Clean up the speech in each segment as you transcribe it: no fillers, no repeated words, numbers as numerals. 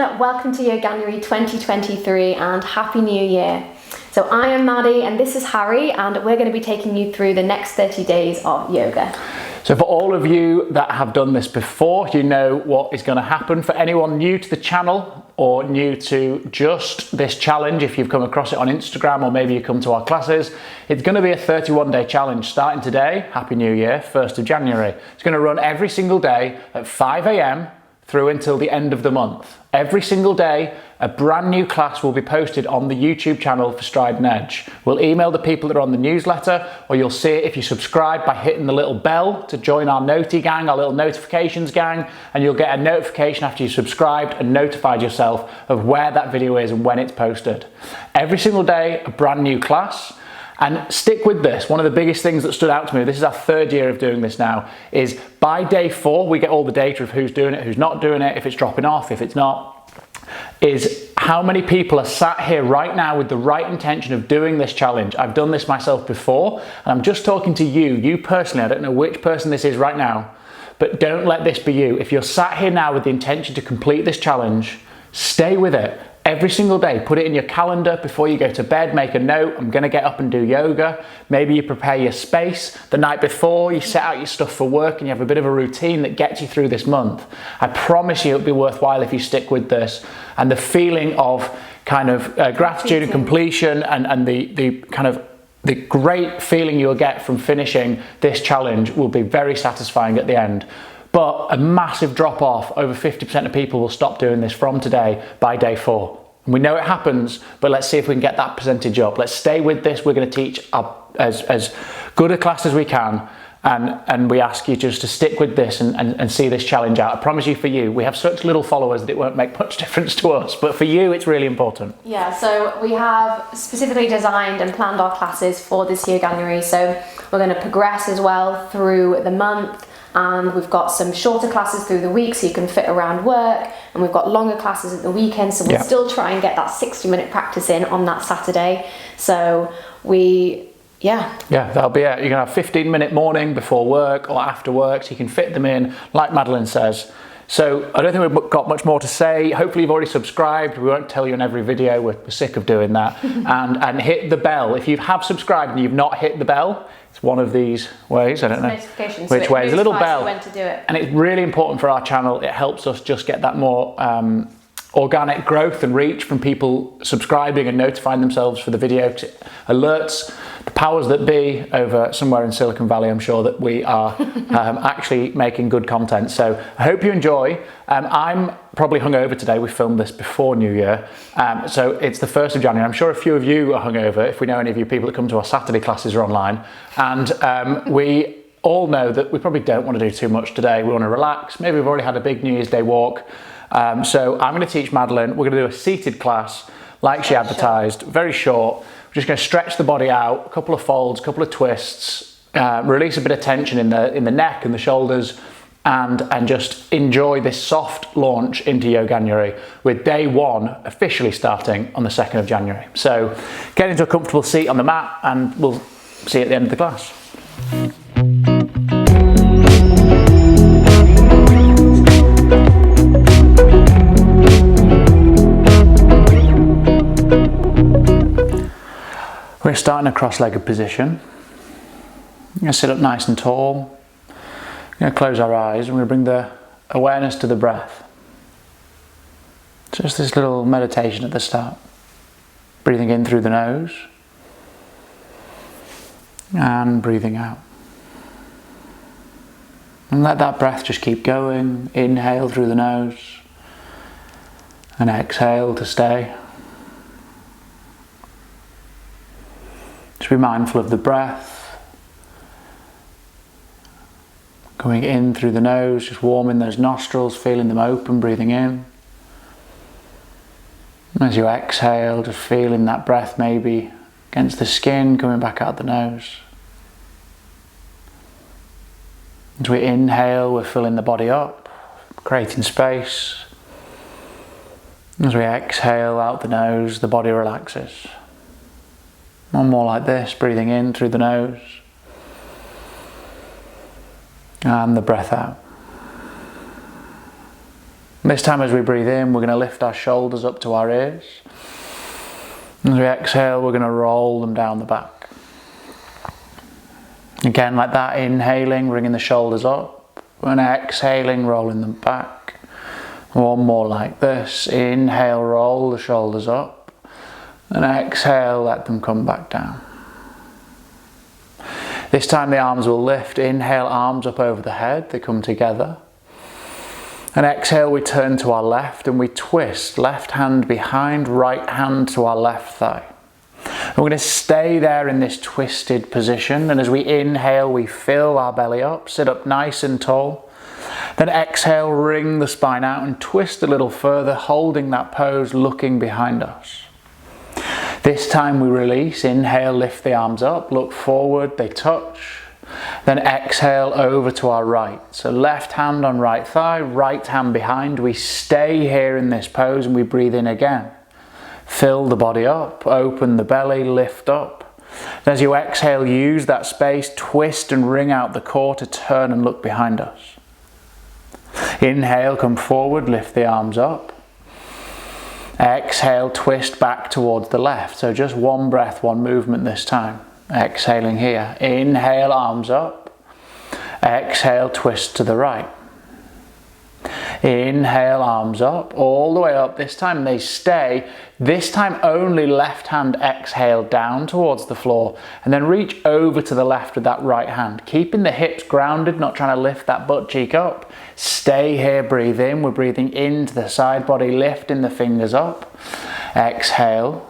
welcome to Yoganuary 2023 and Happy New Year. So I am Maddie and this is Harry, and we're going to be taking you through the next 30 days of yoga. So for all of you that have done this before, you know what is going to happen. For anyone new to the channel or new to just this challenge, if you've come across it on Instagram or maybe you come to our classes, it's going to be a 31-day challenge starting today, Happy New Year, 1st of January. It's going to run every single day at 5 a.m. through until the end of the month. Every single day, a brand new class will be posted on the YouTube channel for Stride and Edge. We'll email the people that are on the newsletter, or you'll see it if you subscribe by hitting the little bell to join our Noti gang, our little notifications gang, and you'll get a notification after you subscribed and notified yourself of where that video is and when it's posted. Every single day, a brand new class. And stick with this. One of the biggest things that stood out to me, this is our 3rd year of doing this now, is by day 4, we get all the data of who's doing it, who's not doing it, if it's dropping off, if it's not, is how many people are sat here right now with the right intention of doing this challenge. I've done this myself before, and I'm just talking to you personally. I don't know which person this is right now, but don't let this be you. If you're sat here now with the intention to complete this challenge, stay with it. Every single day, put it in your calendar before you go to bed, make a note, I'm going to get up and do yoga. Maybe you prepare your space the night before, you set out your stuff for work and you have a bit of a routine that gets you through this month. I promise you it'll be worthwhile if you stick with this. And the feeling of kind of gratitude and completion and the kind of the great feeling you'll get from finishing this challenge will be very satisfying at the end. But a massive drop off, over 50% of people will stop doing this from today by day 4. And we know it happens, but let's see if we can get that percentage up. Let's stay with this. We're going to teach as good a class as we can. And we ask you just to stick with this and see this challenge out. I promise you, for you, we have such little followers that it won't make much difference to us, but for you, it's really important. Yeah, so we have specifically designed and planned our classes for this Yoganuary. So we're going to progress as well through the month. And we've got some shorter classes through the week so you can fit around work, and we've got longer classes at the weekend, so we'll still try and get that 60-minute practice in on that Saturday. So yeah, that'll be it. You're going to have 15-minute morning before work or after work, so you can fit them in, like Madeline says. So I don't think we've got much more to say. Hopefully you've already subscribed. We won't tell you in every video. We're sick of doing that. and hit the bell. If you have subscribed and you've not hit the bell, it's one of these ways. I don't know which way. It's a little bell. When to do it. And it's really important for our channel. It helps us just get that more organic growth and reach from people subscribing and notifying themselves for the video. Alerts the powers that be over somewhere in Silicon Valley. I'm sure that we are actually making good content. So I hope you enjoy. I'm probably hungover today. We filmed this before New Year. So it's the 1st of January. I'm sure a few of you are hungover, if we know any of you people that come to our Saturday classes are online. And we all know that we probably don't want to do too much today. We want to relax. Maybe we've already had a big New Year's Day walk. So I'm going to teach Madeline. We're going to do a seated class like she advertised, very short. We're just going to stretch the body out, a couple of folds, a couple of twists, release a bit of tension in the neck and the shoulders, and just enjoy this soft launch into Yoganuary, with day 1 officially starting on the 2nd of January. So get into a comfortable seat on the mat and we'll see you at the end of the class. We're starting a cross-legged position. We're going to sit up nice and tall. We're going to close our eyes and we're going to bring the awareness to the breath. Just this little meditation at the start. Breathing in through the nose and breathing out. And let that breath just keep going. Inhale through the nose and exhale to stay. Just be mindful of the breath. Going in through the nose, just warming those nostrils, feeling them open, breathing in. And as you exhale, just feeling that breath maybe against the skin, coming back out the nose. As we inhale, we're filling the body up, creating space. As we exhale out the nose, the body relaxes. One more like this, breathing in through the nose and the breath out. This time as we breathe in, we're going to lift our shoulders up to our ears. As we exhale, we're going to roll them down the back. Again, like that, inhaling, bringing the shoulders up, and exhaling, rolling them back. One more like this. Inhale, roll the shoulders up, and exhale, let them come back down. This time the arms will lift. Inhale, arms up over the head, they come together. And exhale, we turn to our left and we twist, left hand behind, right hand to our left thigh. And we're going to stay there in this twisted position, and as we inhale, we fill our belly up, sit up nice and tall. Then exhale, wring the spine out and twist a little further, holding that pose, looking behind us. This time we release. Inhale, lift the arms up, look forward, they touch. Then exhale over to our right. So left hand on right thigh, right hand behind. We stay here in this pose and we breathe in again. Fill the body up, open the belly, lift up. And as you exhale, use that space, twist and wring out the core to turn and look behind us. Inhale, come forward, lift the arms up. Exhale, twist back towards the left. So just one breath, one movement this time. Exhaling here. Inhale, arms up. Exhale, twist to the right. Inhale, arms up, all the way up. This time they stay. This time only left hand exhale down towards the floor, and then reach over to the left with that right hand. Keeping the hips grounded, not trying to lift that butt cheek up. Stay here, breathe in. We're breathing into the side body, lifting the fingers up. Exhale.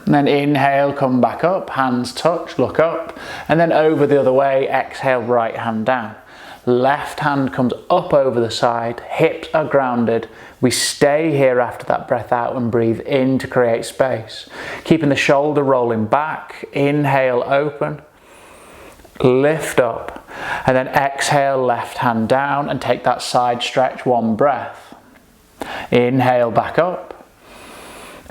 And then inhale, come back up, hands touch, look up, and then over the other way, exhale, right hand down. Left hand comes up over the side, hips are grounded. We stay here after that breath out and breathe in to create space. Keeping the shoulder rolling back, inhale, open, lift up, and then exhale, left hand down and take that side stretch, one breath. Inhale, back up.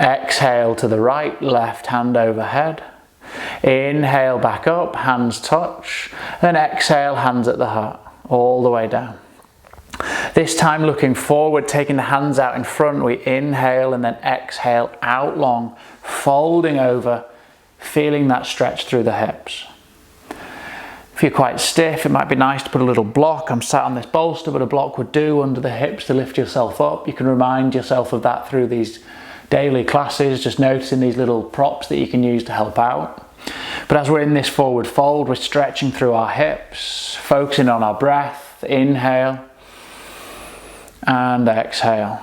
Exhale to the right, left hand overhead. Inhale, back up, hands touch. Then exhale, hands at the heart, all the way down. This time looking forward, taking the hands out in front, we inhale and then exhale out long, folding over, feeling that stretch through the hips. If you're quite stiff, it might be nice to put a little block. I'm sat on this bolster, but a block would do under the hips to lift yourself up. You can remind yourself of that through these daily classes, just noticing these little props that you can use to help out. But as we're in this forward fold, we're stretching through our hips, focusing on our breath. Inhale and exhale.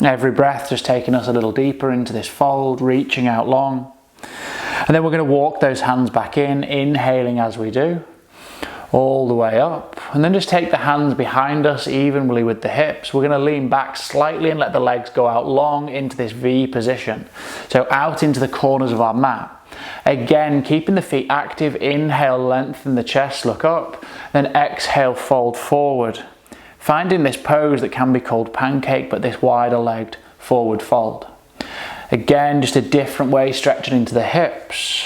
Every breath just taking us a little deeper into this fold, reaching out long. And then we're going to walk those hands back in, inhaling as we do, all the way up. And then just take the hands behind us evenly with the hips. We're going to lean back slightly and let the legs go out long into this V position. So out into the corners of our mat. Again, keeping the feet active. Inhale, lengthen the chest, look up. Then exhale, fold forward. Finding this pose that can be called pancake, but this wider legged forward fold. Again, just a different way, stretching into the hips.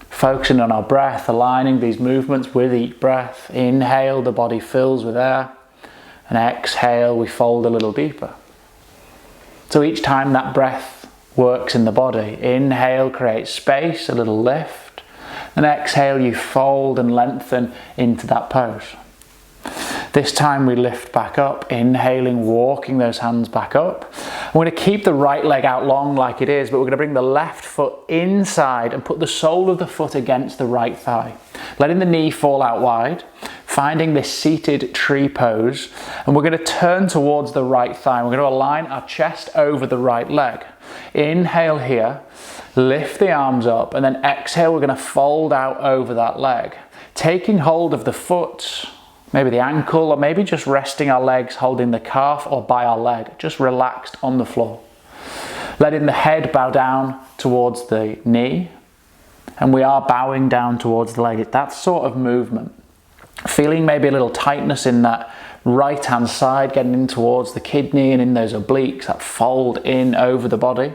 Focusing on our breath, aligning these movements with each breath. Inhale, the body fills with air. And exhale, we fold a little deeper. So each time that breath works in the body. Inhale, create space, a little lift. And exhale, you fold and lengthen into that pose. This time we lift back up, inhaling, walking those hands back up. We're going to keep the right leg out long like it is, but we're going to bring the left foot inside and put the sole of the foot against the right thigh. Letting the knee fall out wide, finding this seated tree pose, and we're going to turn towards the right thigh. We're going to align our chest over the right leg. Inhale here, lift the arms up, and then exhale, we're going to fold out over that leg. Taking hold of the foot, maybe the ankle, or maybe just resting our legs, holding the calf or by our leg, just relaxed on the floor. Letting the head bow down towards the knee, and we are bowing down towards the leg. That sort of movement. Feeling maybe a little tightness in that right hand side, getting in towards the kidney and in those obliques, that fold in over the body.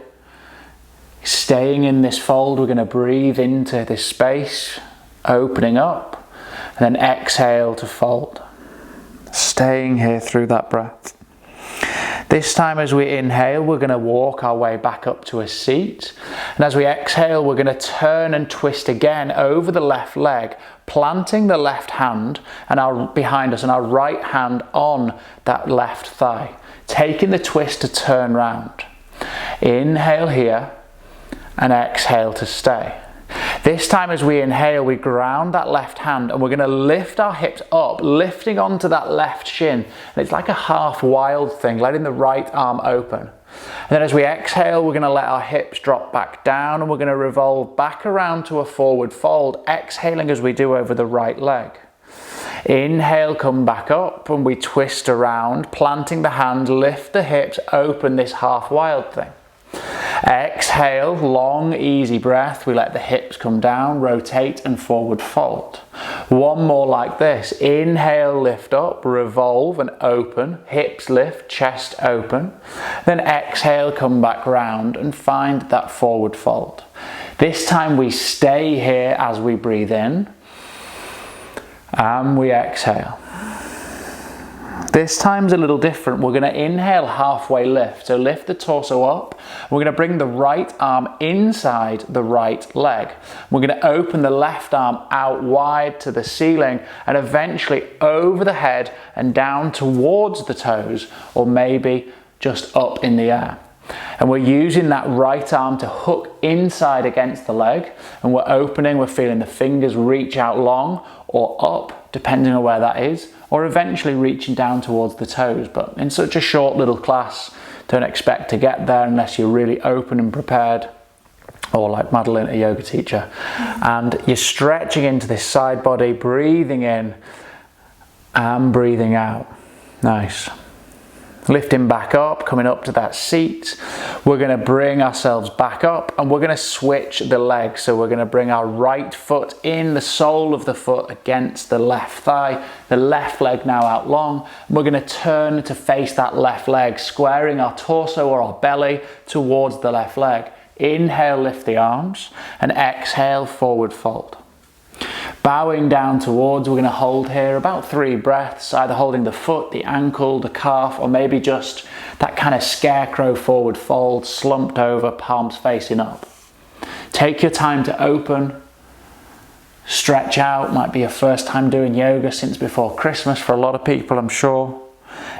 Staying in this fold, we're going to breathe into this space, opening up. And then exhale to fold. Staying here through that breath. This time as we inhale, we're going to walk our way back up to a seat. And as we exhale, we're going to turn and twist again over the left leg, planting the left hand behind us and our right hand on that left thigh, taking the twist to turn round. Inhale here and exhale to stay. This time as we inhale, we ground that left hand and we're going to lift our hips up, lifting onto that left shin. And it's like a half wild thing, letting the right arm open. And then as we exhale, we're going to let our hips drop back down and we're going to revolve back around to a forward fold, exhaling as we do over the right leg. Inhale, come back up and we twist around, planting the hand, lift the hips, open this half wild thing. Exhale, long, easy breath. We let the hips come down, rotate and forward fold. One more like this. Inhale, lift up, revolve and open. Hips lift, chest open. Then exhale, come back round and find that forward fold. This time we stay here as we breathe in and we exhale. This time's a little different. We're going to inhale, halfway lift. So lift the torso up. We're going to bring the right arm inside the right leg. We're going to open the left arm out wide to the ceiling and eventually over the head and down towards the toes, or maybe just up in the air. And we're using that right arm to hook inside against the leg, and we're opening, we're feeling the fingers reach out long or up, depending on where that is, or eventually reaching down towards the toes. But in such a short little class, don't expect to get there unless you're really open and prepared, or like Madeline, a yoga teacher. And you're stretching into this side body, breathing in and breathing out. Nice. Lifting back up, coming up to that seat. We're going to bring ourselves back up and we're going to switch the legs. So we're going to bring our right foot in, the sole of the foot against the left thigh, the left leg now out long. We're going to turn to face that left leg, squaring our torso or our belly towards the left leg. Inhale, lift the arms, and exhale, forward fold. Bowing down towards, we're going to hold here about 3 breaths, either holding the foot, the ankle, the calf, or maybe just that kind of scarecrow forward fold, slumped over, palms facing up. Take your time to open, stretch out. Might be your first time doing yoga since before Christmas for a lot of people, I'm sure.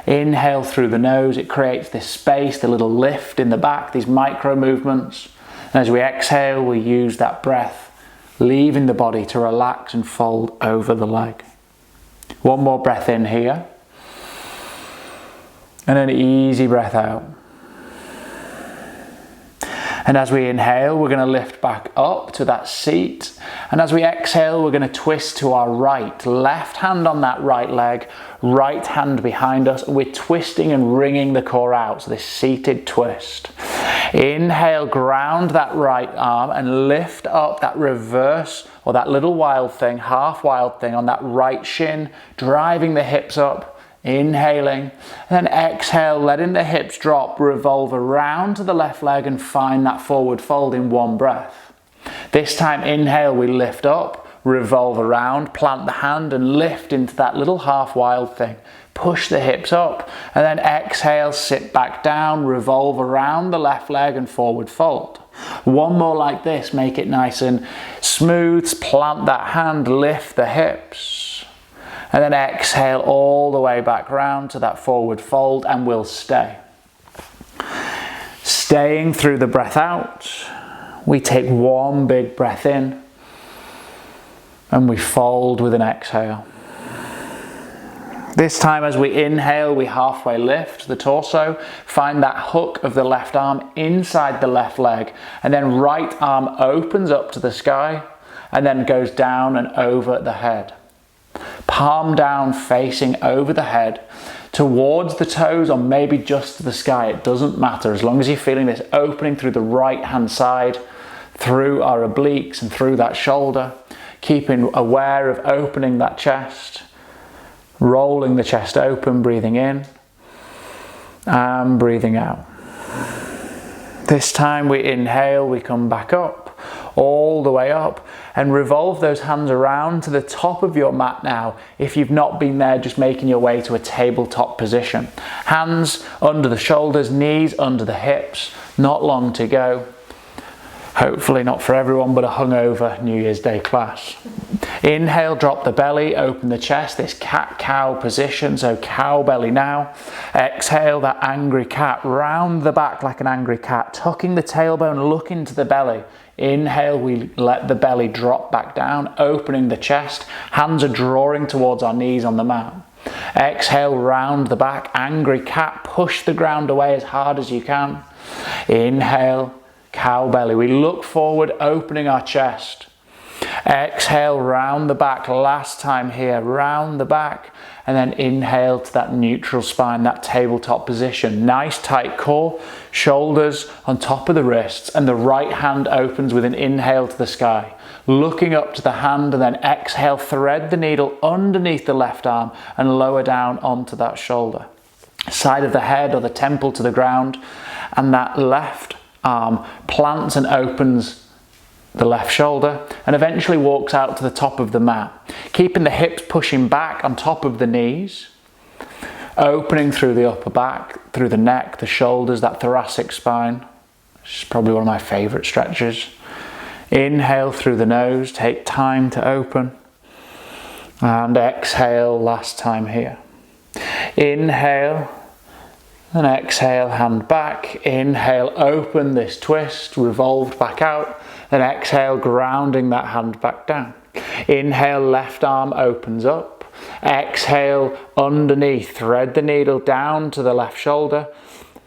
Inhale through the nose, it creates this space, the little lift in the back, these micro movements. And as we exhale, we use that breath, leaving the body to relax and fold over the leg. One more breath in here. And an easy breath out. And as we inhale, we're going to lift back up to that seat. And as we exhale, we're going to twist to our right. Left hand on that right leg, right hand behind us. We're twisting and wringing the core out. So this seated twist. Inhale, ground that right arm and lift up that reverse or that little wild thing, half wild thing on that right shin, driving the hips up. Inhaling, and then exhale, letting the hips drop, revolve around to the left leg and find that forward fold in one breath. This time, inhale, we lift up, revolve around, plant the hand and lift into that little half wild thing. Push the hips up, and then exhale, sit back down, revolve around the left leg and forward fold. One more like this, make it nice and smooth, plant that hand, lift the hips. And then exhale all the way back round to that forward fold and we'll stay. Staying through the breath out, we take one big breath in and we fold with an exhale. This time as we inhale, we halfway lift the torso, find that hook of the left arm inside the left leg, and then right arm opens up to the sky and then goes down and over the head. Palm down, facing over the head, towards the toes or maybe just to the sky. It doesn't matter as long as you're feeling this opening through the right hand side, through our obliques and through that shoulder. Keeping aware of opening that chest, rolling the chest open, breathing in and breathing out. This time we inhale, we come back up. all the way up, and revolve those hands around to the top of your mat now. If you've not been there, just making your way to a tabletop position. Hands under the shoulders, knees under the hips, not long to go. Hopefully not for everyone, but a hungover New Year's Day class. Inhale, drop the belly, open the chest, this cat-cow position, so cow belly now. Exhale, that angry cat, round the back like an angry cat, tucking the tailbone, look into the belly. Inhale, we let the belly drop back down, opening the chest, hands are drawing towards our knees on the mat. Exhale, round the back, angry cat, push the ground away as hard as you can. Inhale, cow belly, we look forward, opening our chest. Exhale, round the back, last time here, round the back, and then inhale to that neutral spine, that tabletop position. Nice tight core, shoulders on top of the wrists, and the right hand opens with an inhale to the sky. Looking up to the hand, and then exhale, thread the needle underneath the left arm and lower down onto that shoulder. Side of the head or the temple to the ground, and that left arm plants and opens the left shoulder and eventually walks out to the top of the mat, keeping the hips pushing back on top of the knees, opening through the upper back, through the neck, the shoulders, that thoracic spine. This is probably one of my favorite stretches. Inhale through the nose, take time to open, and exhale, last time here. Inhale and exhale, hand back. Inhale, open this twist, revolved back out. Then exhale, grounding that hand back down. Inhale, left arm opens up. Exhale, underneath, thread the needle down to the left shoulder.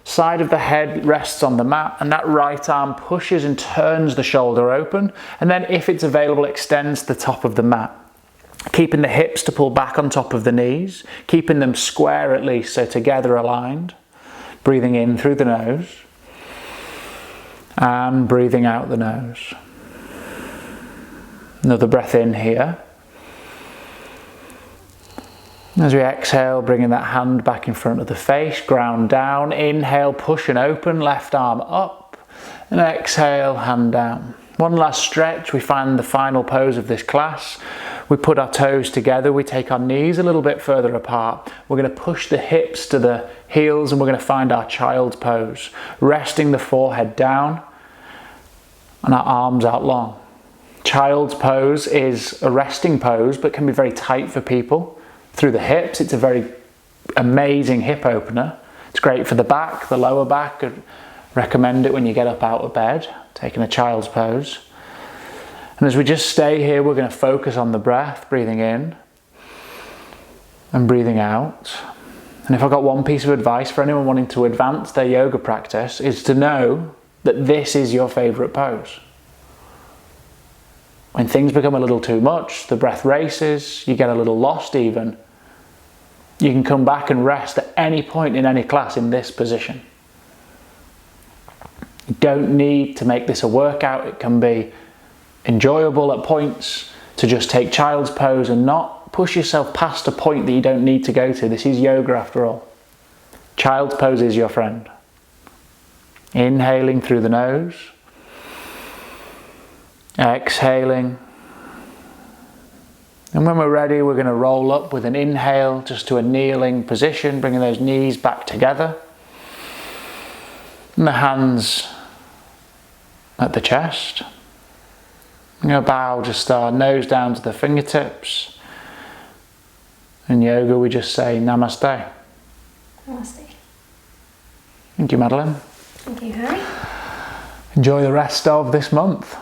Side of the head rests on the mat, and that right arm pushes and turns the shoulder open. And then if it's available, extends the top of the mat. Keeping the hips to pull back on top of the knees, keeping them square at least, so together aligned. Breathing in through the nose and breathing out the nose. Another breath in here. As we exhale, bringing that hand back in front of the face, ground down. Inhale, push and open, left arm up. And exhale, hand down. One last stretch, we find the final pose of this class. We put our toes together, we take our knees a little bit further apart. We're going to push the hips to the heels and we're going to find our child's pose. Resting the forehead down and our arms out long. Child's pose is a resting pose but can be very tight for people. Through the hips, it's a very amazing hip opener. It's great for the back, the lower back. I'd recommend it when you get up out of bed, taking a child's pose. And as we just stay here, we're going to focus on the breath, breathing in and breathing out. And if I've got one piece of advice for anyone wanting to advance their yoga practice, is to know that this is your favourite pose. When things become a little too much, the breath races, you get a little lost even, you can come back and rest at any point in any class in this position. You don't need to make this a workout. It can be enjoyable at points to just take child's pose and not push yourself past a point that you don't need to go to. This is yoga after all. Child's pose is your friend. Inhaling through the nose. Exhaling. And when we're ready, we're going to roll up with an inhale just to a kneeling position, bringing those knees back together. And the hands at the chest. I'm going to bow just our nose down to the fingertips. In yoga, we just say Namaste. Namaste. Thank you, Madeline. Thank you, Harry. Enjoy the rest of this month.